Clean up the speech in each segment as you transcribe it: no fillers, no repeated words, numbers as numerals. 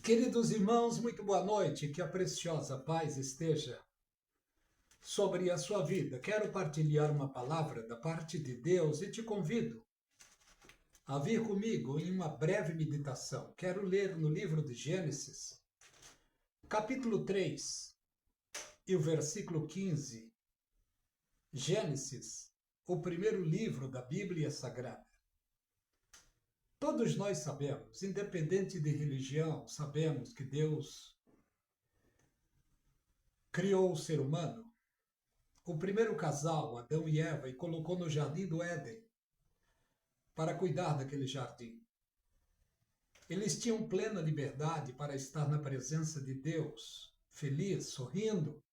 Queridos irmãos, muito boa noite. Que a preciosa paz esteja sobre a sua vida. Quero partilhar uma palavra da parte de Deus e te convido a vir comigo em uma breve meditação. Quero ler no livro de Gênesis, capítulo 3 e o versículo 15. Gênesis, o primeiro livro da Bíblia Sagrada. Todos nós sabemos, independente de religião, sabemos que Deus criou o ser humano, o primeiro casal, Adão e Eva, e colocou no jardim do Éden para cuidar daquele jardim. Eles tinham plena liberdade para estar na presença de Deus, feliz, sorrindo.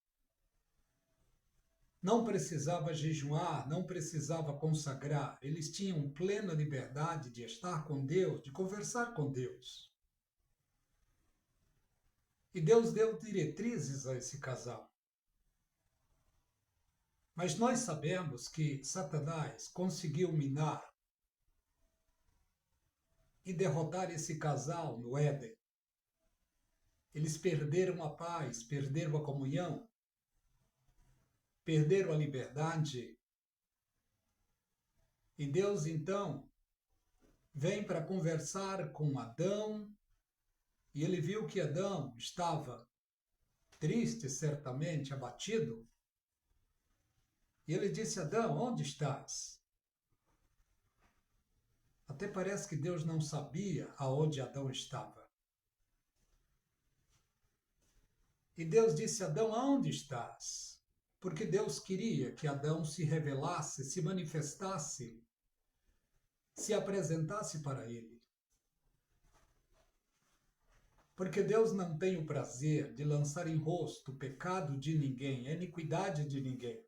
Não precisava jejuar, não precisava consagrar. Eles tinham plena liberdade de estar com Deus, de conversar com Deus. E Deus deu diretrizes a esse casal. Mas nós sabemos que Satanás conseguiu minar e derrotar esse casal no Éden. Eles perderam a paz, perderam a comunhão, perderam a liberdade. E Deus, então, vem para conversar com Adão, e ele viu que Adão estava triste, certamente, abatido. E ele disse: Adão, onde estás? Até parece que Deus não sabia aonde Adão estava. E Deus disse: Adão, aonde estás? Porque Deus queria que Adão se revelasse, se manifestasse, se apresentasse para ele. Porque Deus não tem o prazer de lançar em rosto o pecado de ninguém, a iniquidade de ninguém.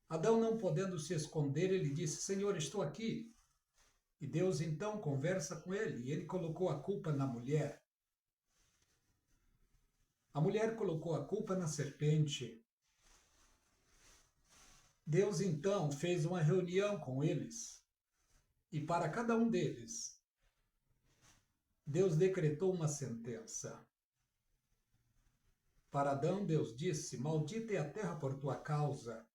Adão, não podendo se esconder, ele disse: Senhor, estou aqui. E Deus então conversa com ele, e ele colocou a culpa na mulher. A mulher colocou a culpa na serpente. Deus então fez uma reunião com eles, e para cada um deles, Deus decretou uma sentença. Para Adão, Deus disse: maldita é a terra por tua causa.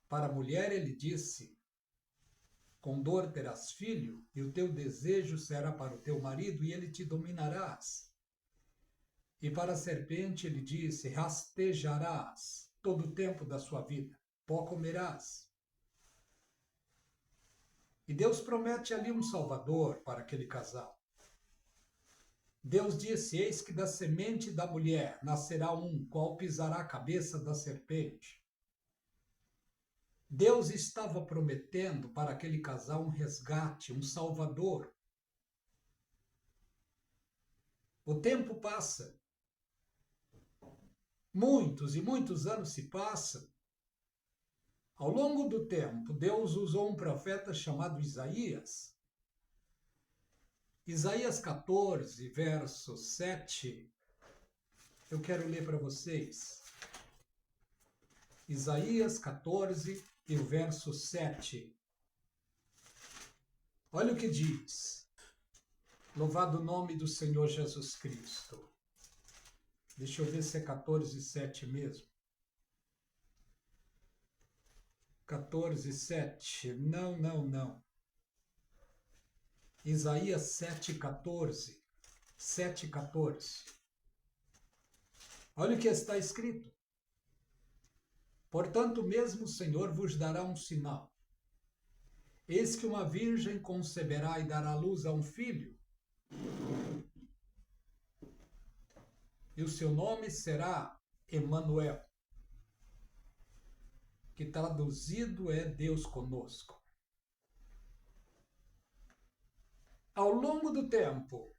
Para a mulher, ele disse: com dor terás filho, e o teu desejo será para o teu marido, e ele te dominarás. E para a serpente, ele disse: rastejarás todo o tempo da sua vida, pó comerás. E Deus promete ali um salvador para aquele casal. Deus disse: eis que da semente da mulher nascerá um, qual pisará a cabeça da serpente. Deus estava prometendo para aquele casal um resgate, um salvador. O tempo passa. Muitos e muitos anos se passam. Ao longo do tempo, Deus usou um profeta chamado Isaías. Isaías 14, verso 7. Eu quero ler para vocês. Isaías 14 e o verso 7. Olha o que diz. Louvado o nome do Senhor Jesus Cristo. Deixa eu ver se é 14, 7 mesmo. 14, 7. Não. Isaías 7, 14. 7, 14. Olha o que está escrito. Portanto, mesmo o Senhor vos dará um sinal. Eis que uma virgem conceberá e dará luz a um filho, e o seu nome será Emanuel, que traduzido é Deus conosco. Ao longo do tempo,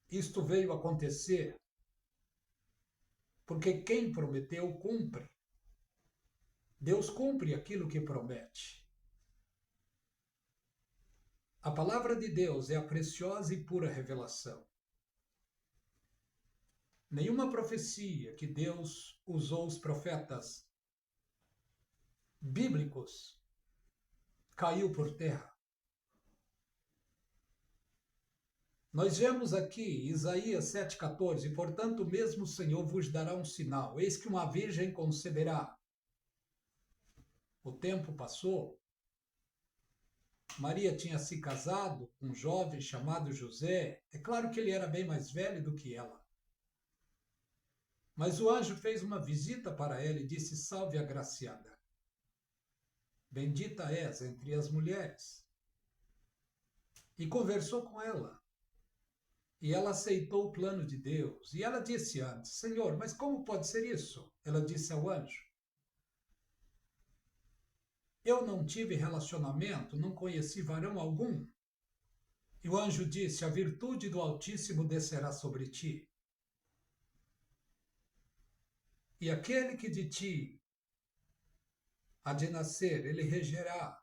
isto veio acontecer, porque quem prometeu cumpre. Deus cumpre aquilo que promete. A palavra de Deus é a preciosa e pura revelação. Nenhuma profecia que Deus usou os profetas bíblicos caiu por terra. Nós vemos aqui Isaías 7,14, portanto, mesmo o Senhor vos dará um sinal, eis que uma virgem conceberá. O tempo passou, Maria tinha se casado com um jovem chamado José. É claro que ele era bem mais velho do que ela. Mas o anjo fez uma visita para ela e disse: salve, agraciada. Bendita és entre as mulheres. E conversou com ela. E ela aceitou o plano de Deus. E ela disse antes: Senhor, mas como pode ser isso? Ela disse ao anjo: eu não tive relacionamento, não conheci varão algum. E o anjo disse: a virtude do Altíssimo descerá sobre ti. E aquele que de ti há de nascer, ele regerá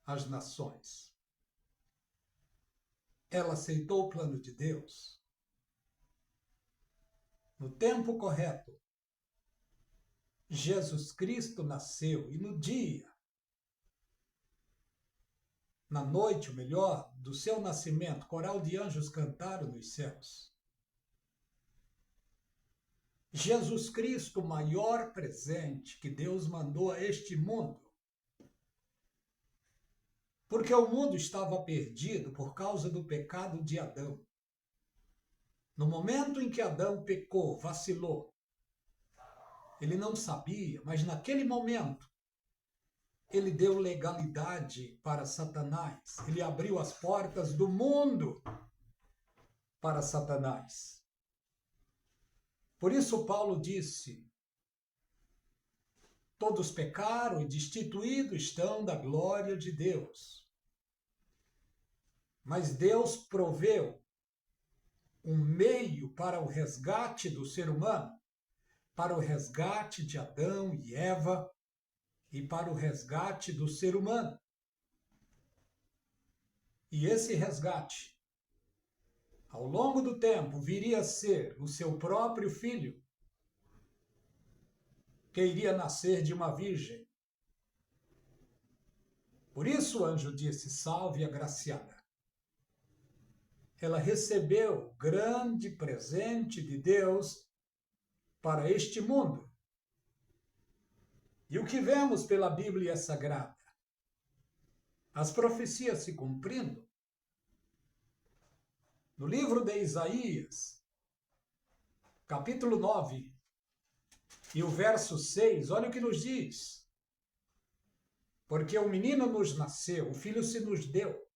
as nações. Ela aceitou o plano de Deus. No tempo correto, Jesus Cristo nasceu, e no dia, na noite, o melhor, do seu nascimento, coral de anjos cantaram nos céus. Jesus Cristo, o maior presente que Deus mandou a este mundo. Porque o mundo estava perdido por causa do pecado de Adão. No momento em que Adão pecou, vacilou, ele não sabia, mas naquele momento, ele deu legalidade para Satanás. Ele abriu as portas do mundo para Satanás. Por isso Paulo disse: todos pecaram e destituídos estão da glória de Deus. Mas Deus proveu um meio para o resgate do ser humano, para o resgate de Adão e Eva e para o resgate do ser humano. E esse resgate, ao longo do tempo, viria a ser o seu próprio filho, que iria nascer de uma virgem. Por isso o anjo disse: salve, agraciada. Ela recebeu o grande presente de Deus para este mundo. E o que vemos pela Bíblia Sagrada? As profecias se cumprindo. No livro de Isaías, capítulo 9, e o verso 6, olha o que nos diz. Porque o menino nos nasceu, o filho se nos deu.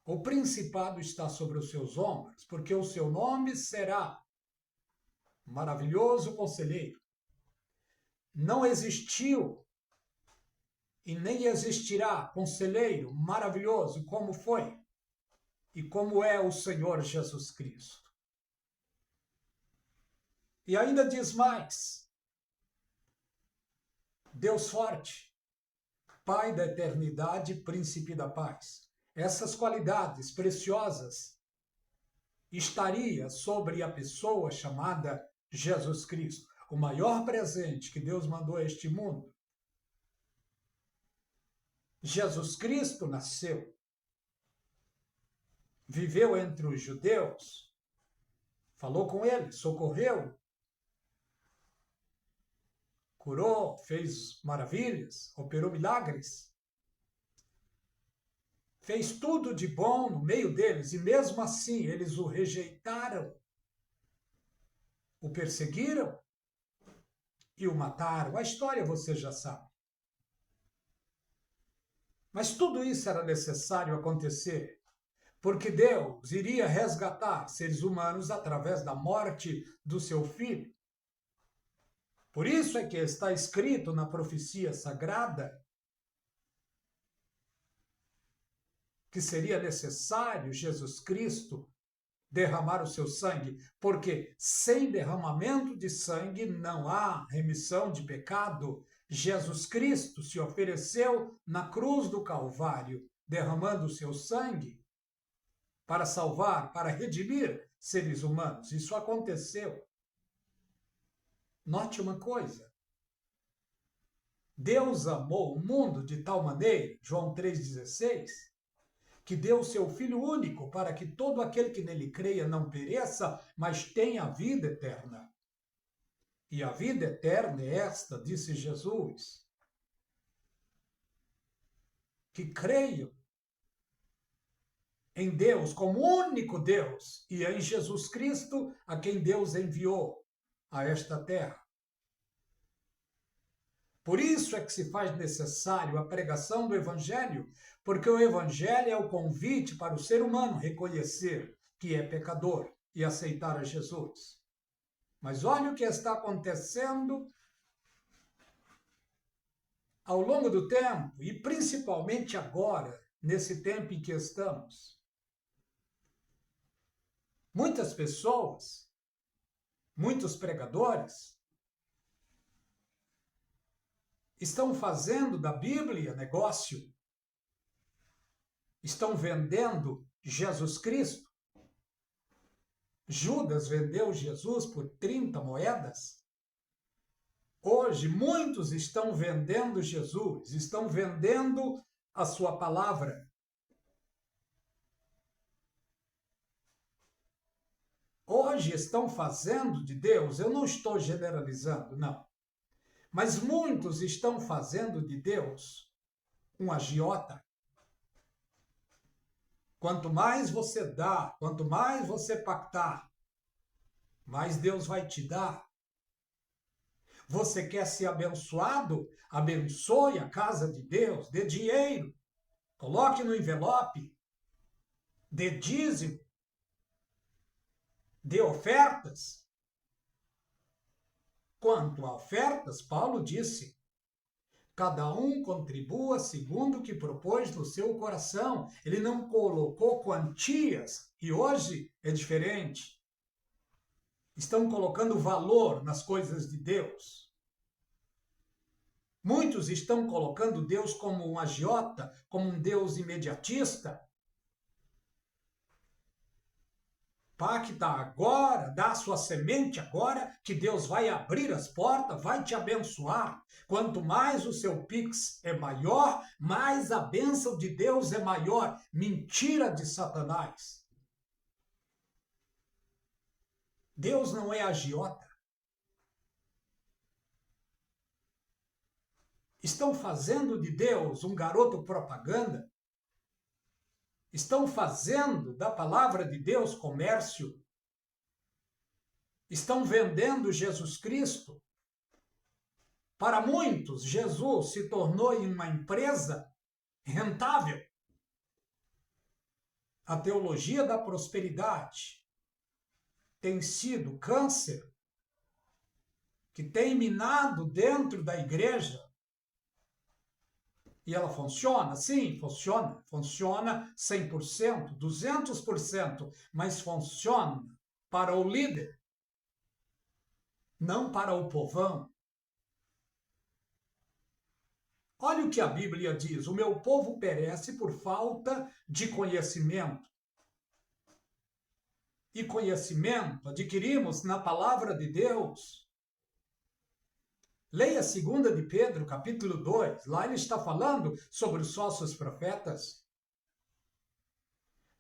O principado está sobre os seus ombros, porque o seu nome será Maravilhoso Conselheiro. Não existiu e nem existirá conselheiro maravilhoso como foi e como é o Senhor Jesus Cristo. E ainda diz mais: Deus forte, Pai da eternidade, Príncipe da paz. Essas qualidades preciosas estaria sobre a pessoa chamada Jesus Cristo, o maior presente que Deus mandou a este mundo. Jesus Cristo nasceu, viveu entre os judeus, falou com eles, socorreu, curou, fez maravilhas, operou milagres, fez tudo de bom no meio deles, e mesmo assim eles o rejeitaram, o perseguiram e o mataram. A história você já sabe. Mas tudo isso era necessário acontecer, porque Deus iria resgatar seres humanos através da morte do seu filho. Por isso é que está escrito na profecia sagrada que seria necessário Jesus Cristo derramar o seu sangue, porque sem derramamento de sangue não há remissão de pecado. Jesus Cristo se ofereceu na cruz do Calvário, derramando o seu sangue para salvar, para redimir seres humanos. Isso aconteceu. Note uma coisa: Deus amou o mundo de tal maneira, João 3,16, que deu seu Filho único, para que todo aquele que nele creia não pereça, mas tenha a vida eterna. E a vida eterna é esta, disse Jesus, que creiam em Deus como único Deus e em Jesus Cristo, a quem Deus enviou a esta terra. Por isso é que se faz necessário a pregação do Evangelho, porque o Evangelho é o convite para o ser humano reconhecer que é pecador e aceitar a Jesus. Mas olha o que está acontecendo ao longo do tempo, e principalmente agora, nesse tempo em que estamos. Muitas pessoas, muitos pregadores, estão fazendo da Bíblia negócio, estão vendendo Jesus Cristo. Judas vendeu Jesus por 30 moedas. Hoje, muitos estão vendendo Jesus, estão vendendo a sua palavra. Hoje estão fazendo de Deus, eu não estou generalizando, não, mas muitos estão fazendo de Deus um agiota. Quanto mais você dá, quanto mais você pactar, mais Deus vai te dar. Você quer ser abençoado? Abençoe a casa de Deus, dê dinheiro, coloque no envelope, dê dízimo, dê ofertas. Quanto a ofertas, Paulo disse, cada um contribua segundo o que propôs no seu coração. Ele não colocou quantias, e hoje é diferente. Estão colocando valor nas coisas de Deus. Muitos estão colocando Deus como um agiota, como um Deus imediatista. Pacta agora, dá a sua semente agora, que Deus vai abrir as portas, vai te abençoar. Quanto mais o seu Pix é maior, mais a bênção de Deus é maior. Mentira de Satanás. Deus não é agiota. Estão fazendo de Deus um garoto propaganda. Estão fazendo da palavra de Deus comércio. Estão vendendo Jesus Cristo. Para muitos, Jesus se tornou uma empresa rentável. A teologia da prosperidade tem sido câncer que tem minado dentro da igreja. E ela funciona? Sim, funciona. Funciona 100%, 200%, mas funciona para o líder, não para o povão. Olha o que a Bíblia diz: o meu povo perece por falta de conhecimento. E conhecimento adquirimos na palavra de Deus. Leia 2 de Pedro, capítulo 2. Lá ele está falando sobre os falsos profetas.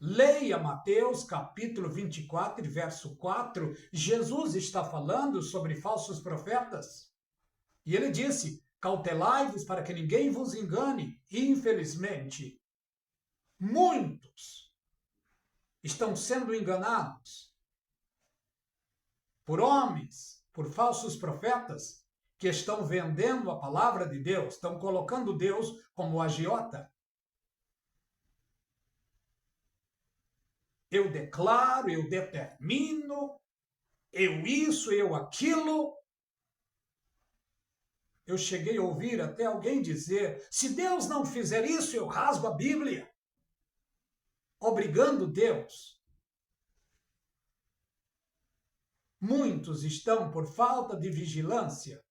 Leia Mateus, capítulo 24, verso 4. Jesus está falando sobre falsos profetas. E ele disse: cautelai-vos para que ninguém vos engane. Infelizmente, muitos estão sendo enganados por homens, por falsos profetas, que estão vendendo a palavra de Deus, estão colocando Deus como agiota. Eu declaro, eu determino, eu isso, eu aquilo. Eu cheguei a ouvir até alguém dizer: se Deus não fizer isso, eu rasgo a Bíblia. Obrigando Deus. Muitos estão, por falta de vigilância,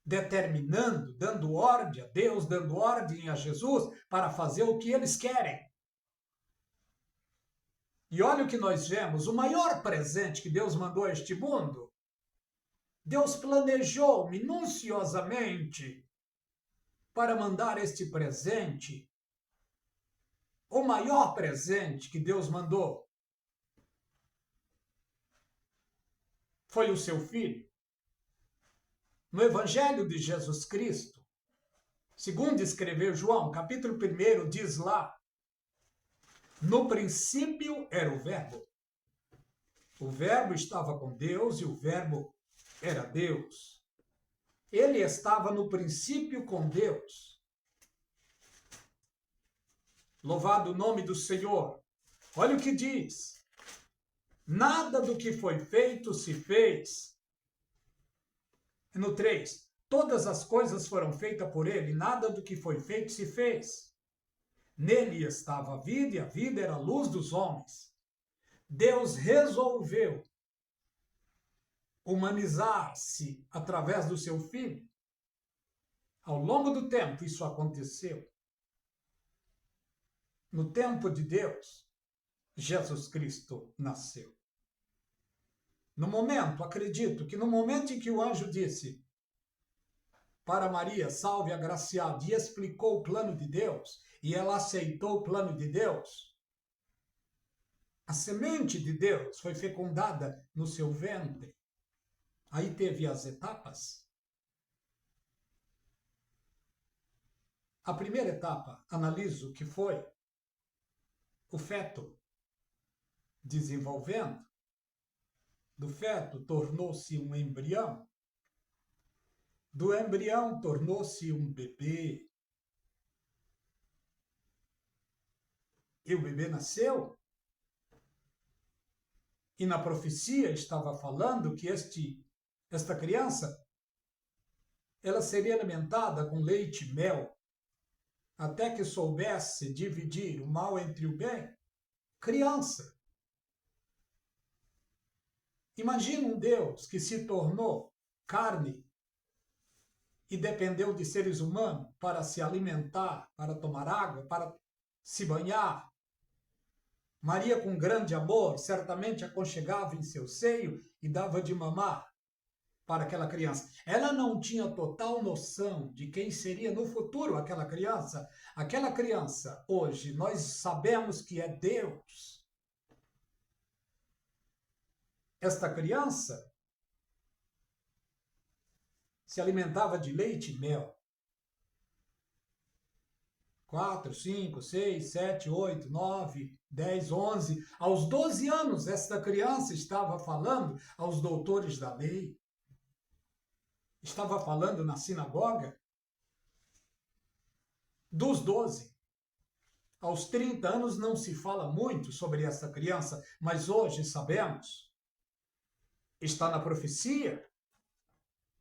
determinando, dando ordem a Deus, dando ordem a Jesus para fazer o que eles querem. E olha o que nós vemos: o maior presente que Deus mandou a este mundo, Deus planejou minuciosamente para mandar este presente O maior presente que Deus mandou foi o seu Filho. No Evangelho de Jesus Cristo, segundo escreveu João, capítulo 1, diz lá: no princípio era o Verbo. O Verbo estava com Deus e o Verbo era Deus. Ele estava no princípio com Deus. Louvado o nome do Senhor. Olha o que diz: nada do que foi feito se fez. No 3, todas as coisas foram feitas por ele, nada do que foi feito se fez. Nele estava a vida e a vida era a luz dos homens. Deus resolveu humanizar-se através do seu Filho. Ao longo do tempo, isso aconteceu. No tempo de Deus, Jesus Cristo nasceu. No momento, acredito que no momento em que o anjo disse para Maria, salve agraciada, e explicou o plano de Deus, e ela aceitou o plano de Deus, a semente de Deus foi fecundada no seu ventre. Aí teve as etapas. A primeira etapa, analiso que foi o feto desenvolvendo. Do feto tornou-se um embrião. Do embrião tornou-se um bebê. E o bebê nasceu. E na profecia estava falando que esta criança, ela seria alimentada com leite e mel, até que soubesse dividir o mal entre o bem. Criança. Imagina um Deus que se tornou carne e dependeu de seres humanos para se alimentar, para tomar água, para se banhar. Maria, com grande amor, certamente aconchegava em seu seio e dava de mamar para aquela criança. Ela não tinha total noção de quem seria no futuro aquela criança. Aquela criança, hoje, nós sabemos que é Deus. Esta criança se alimentava de leite e mel. 4, 5, 6, 7, 8, 9, 10, 11. Aos 12 anos, esta criança estava falando aos doutores da lei. Estava falando na sinagoga. Dos 12 aos 30 anos não se fala muito sobre essa criança, mas hoje sabemos, está na profecia,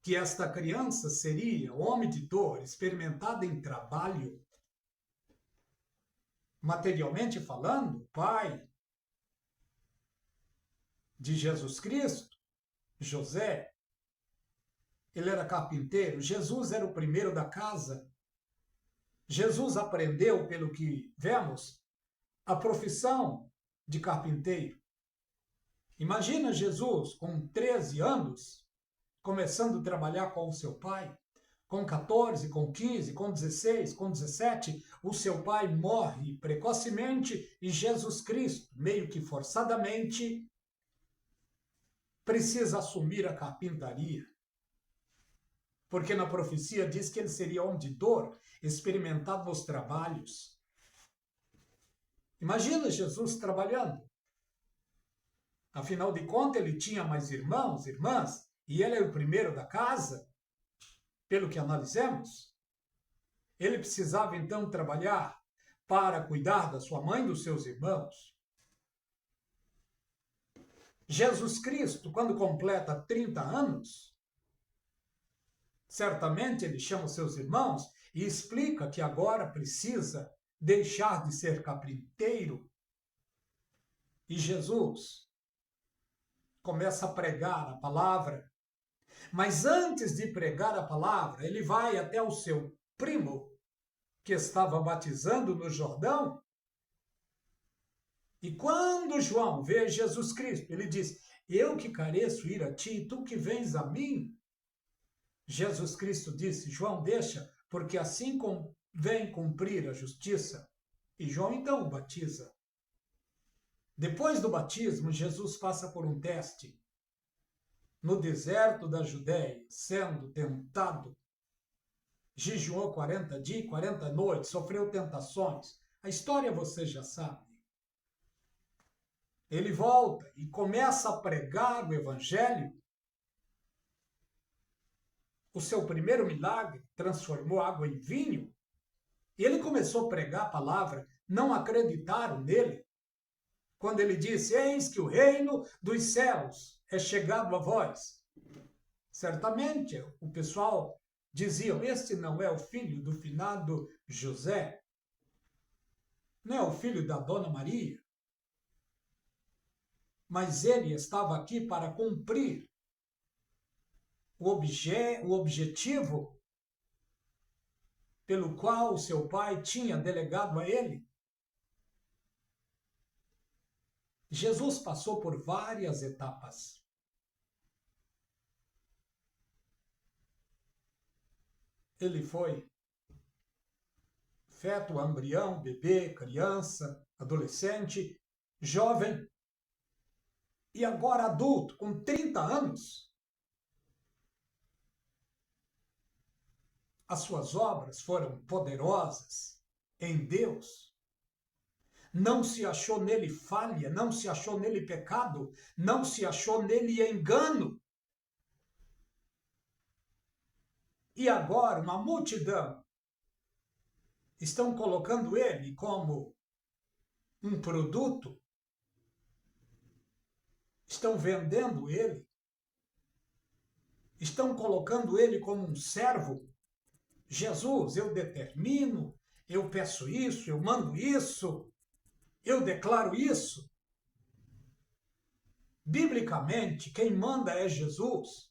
que esta criança seria homem de dor, experimentada em trabalho. Materialmente falando, pai de Jesus Cristo, José, ele era carpinteiro. Jesus era o primeiro da casa. Jesus aprendeu, pelo que vemos, a profissão de carpinteiro. Imagina Jesus com 13 anos, começando a trabalhar com o seu pai. Com 14, com 15, com 16, com 17, o seu pai morre precocemente e Jesus Cristo, meio que forçadamente, precisa assumir a carpintaria. Porque na profecia diz que ele seria homem de dor, experimentado nos trabalhos. Imagina Jesus trabalhando. Afinal de contas, ele tinha mais irmãos, irmãs, e ele é o primeiro da casa. Pelo que analisamos, ele precisava então trabalhar para cuidar da sua mãe e dos seus irmãos. Jesus Cristo, quando completa 30 anos, certamente ele chama os seus irmãos e explica que agora precisa deixar de ser carpinteiro. E Jesus começa a pregar a palavra. Mas antes de pregar a palavra, ele vai até o seu primo, que estava batizando no Jordão. E quando João vê Jesus Cristo, ele diz: eu que careço ir a ti, tu que vens a mim. Jesus Cristo disse: João, deixa, porque assim vem cumprir a justiça. E João então o batiza. Depois do batismo, Jesus passa por um teste no deserto da Judéia, sendo tentado. Jejuou 40 dias, 40 noites, sofreu tentações. A história você já sabe. Ele volta e começa a pregar o evangelho. O seu primeiro milagre transformou água em vinho. E ele começou a pregar a palavra. Não acreditaram nele. Quando ele disse, eis que o reino dos céus é chegado a vós. Certamente o pessoal dizia, este não é o filho do finado José? Não é o filho da Dona Maria? Mas ele estava aqui para cumprir o objetivo pelo qual o seu pai tinha delegado a ele. Jesus passou por várias etapas. Ele foi feto, embrião, bebê, criança, adolescente, jovem e agora adulto, com 30 anos. As suas obras foram poderosas em Deus. Não se achou nele falha, não se achou nele pecado, não se achou nele engano. E agora uma multidão estão colocando ele como um produto, estão vendendo ele, estão colocando ele como um servo. Jesus, eu determino, eu peço isso, eu mando isso, eu declaro isso. Biblicamente, quem manda é Jesus.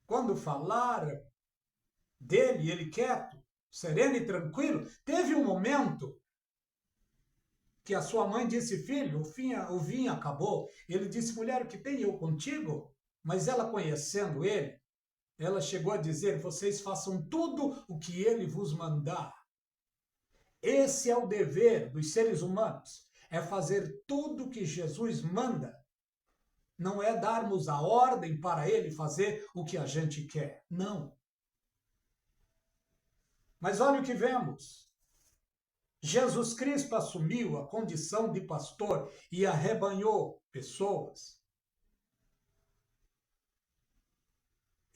Quando falar dele, ele quieto, sereno e tranquilo, teve um momento que a sua mãe disse, filho, o vinho acabou. Ele disse, mulher, o que tem eu contigo? Mas ela, conhecendo ele, ela chegou a dizer, vocês façam tudo o que ele vos mandar. Esse é o dever dos seres humanos, é fazer tudo o que Jesus manda. Não é darmos a ordem para ele fazer o que a gente quer. Não. Mas olha o que vemos. Jesus Cristo assumiu a condição de pastor e arrebanhou pessoas.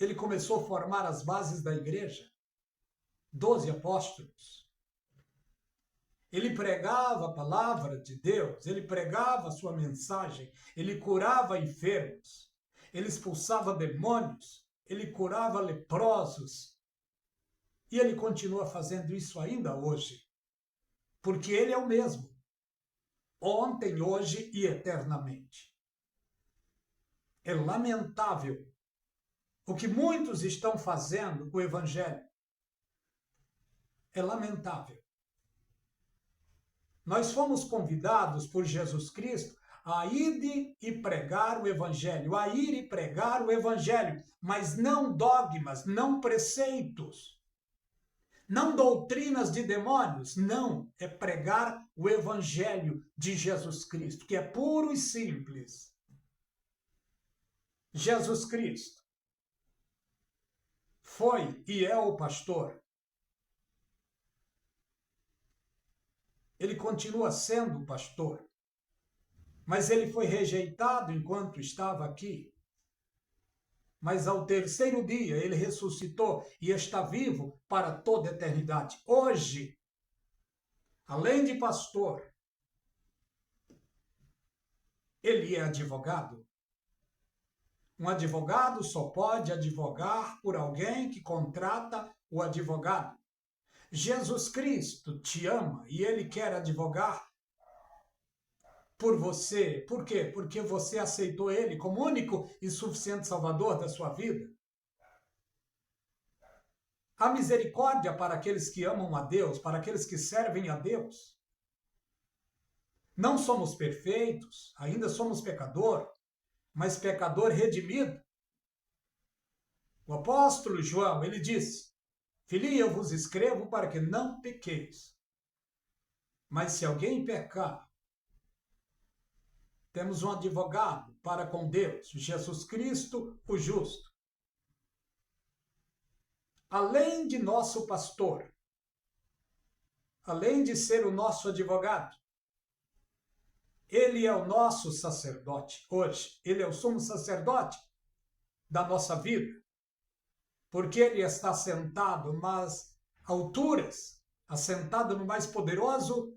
Ele começou a formar as bases da igreja. 12 apóstolos. Ele pregava a palavra de Deus, ele pregava a sua mensagem, ele curava enfermos, ele expulsava demônios, ele curava leprosos. E ele continua fazendo isso ainda hoje, porque ele é o mesmo, ontem, hoje e eternamente. É lamentável o que muitos estão fazendo com o evangelho. É lamentável. Nós fomos convidados por Jesus Cristo a ir e pregar o evangelho, a ir e pregar o evangelho, mas não dogmas, não preceitos, não doutrinas de demônios, não, é pregar o evangelho de Jesus Cristo, que é puro e simples. Jesus Cristo foi e é o pastor. Ele continua sendo pastor, mas ele foi rejeitado enquanto estava aqui. Mas ao terceiro dia ele ressuscitou e está vivo para toda a eternidade. Hoje, além de pastor, ele é advogado. Um advogado só pode advogar por alguém que contrata o advogado. Jesus Cristo te ama e ele quer advogar por você. Por quê? Porque você aceitou ele como único e suficiente salvador da sua vida. Há misericórdia para aqueles que amam a Deus, para aqueles que servem a Deus. Não somos perfeitos, ainda somos pecador, mas pecador redimido. O apóstolo João, ele disse, Filhinha, eu vos escrevo para que não pequeis. Mas se alguém pecar, temos um advogado para com Deus, Jesus Cristo, o justo. Além de nosso pastor, além de ser o nosso advogado, ele é o nosso sacerdote hoje. Ele é o sumo sacerdote da nossa vida, porque ele está sentado nas alturas, assentado no mais poderoso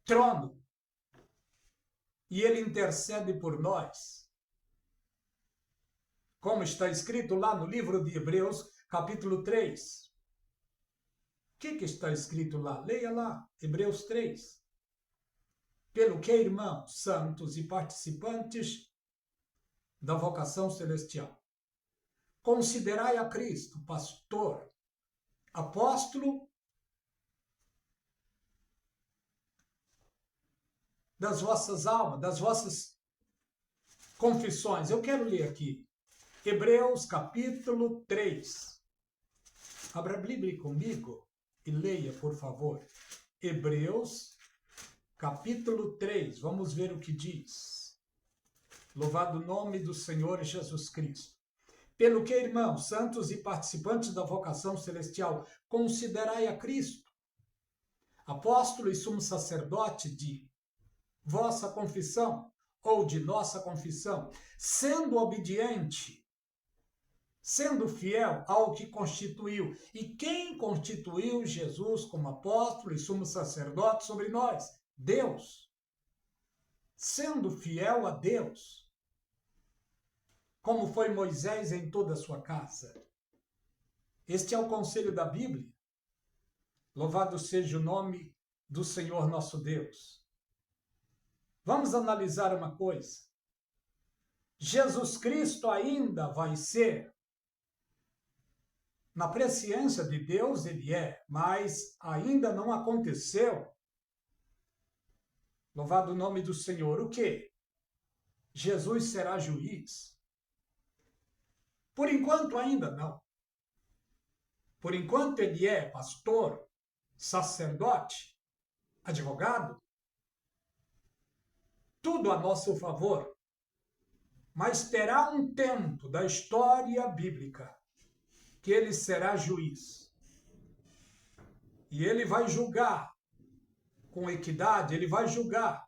trono. E ele intercede por nós. Como está escrito lá no livro de Hebreus, capítulo 3. O que está escrito lá? Leia lá, Hebreus 3. Pelo que, irmãos, santos e participantes da vocação celestial, considerai a Cristo, pastor, apóstolo das vossas almas, das vossas confissões. Eu quero ler aqui, Hebreus capítulo 3. Abra a Bíblia comigo e leia, por favor. Hebreus capítulo 3. Vamos ver o que diz. Louvado o nome do Senhor Jesus Cristo. Pelo que, irmãos, santos e participantes da vocação celestial, considerai a Cristo, apóstolo e sumo sacerdote de vossa confissão, ou de nossa confissão, sendo obediente, sendo fiel ao que constituiu. E quem constituiu Jesus como apóstolo e sumo sacerdote sobre nós? Deus. Sendo fiel a Deus, como foi Moisés em toda a sua casa. Este é o conselho da Bíblia. Louvado seja o nome do Senhor nosso Deus. Vamos analisar uma coisa. Jesus Cristo ainda vai ser, na presciência de Deus ele é, mas ainda não aconteceu. Louvado o nome do Senhor. O quê? Jesus será juiz. Por enquanto ainda não. Por enquanto ele é pastor, sacerdote, advogado, tudo a nosso favor. Mas terá um tempo da história bíblica que ele será juiz. E ele vai julgar com equidade, ele vai julgar.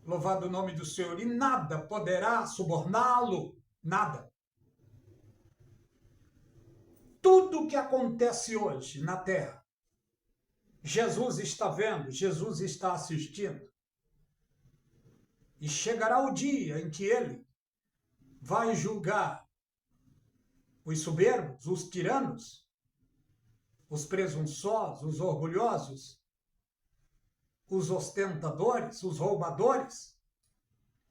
Louvado o nome do Senhor. E nada poderá suborná-lo, nada. Tudo que acontece hoje na terra, Jesus está vendo, Jesus está assistindo. E chegará o dia em que ele vai julgar os soberbos, os tiranos, os presunçosos, os orgulhosos, os ostentadores, os roubadores,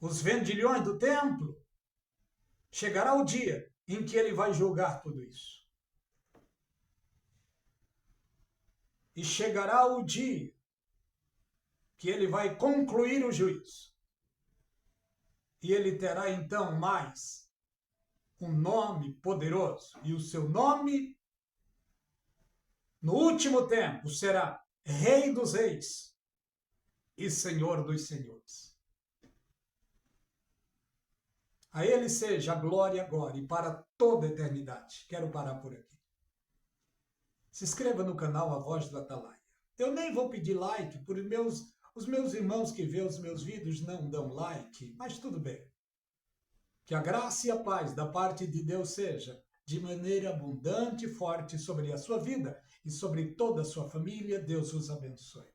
os vendilhões do templo. Chegará o dia em que ele vai julgar tudo isso. E chegará o dia que ele vai concluir o juízo. E ele terá então mais um nome poderoso. E o seu nome, no último tempo, será Rei dos Reis e Senhor dos Senhores. A ele seja a glória agora e para toda a eternidade. Quero parar por aqui. Se inscreva no canal A Voz do Atalaia. Eu nem vou pedir like, porque os meus irmãos que vêem os meus vídeos não dão like, mas tudo bem. Que a graça e a paz da parte de Deus seja de maneira abundante e forte sobre a sua vida e sobre toda a sua família. Deus os abençoe.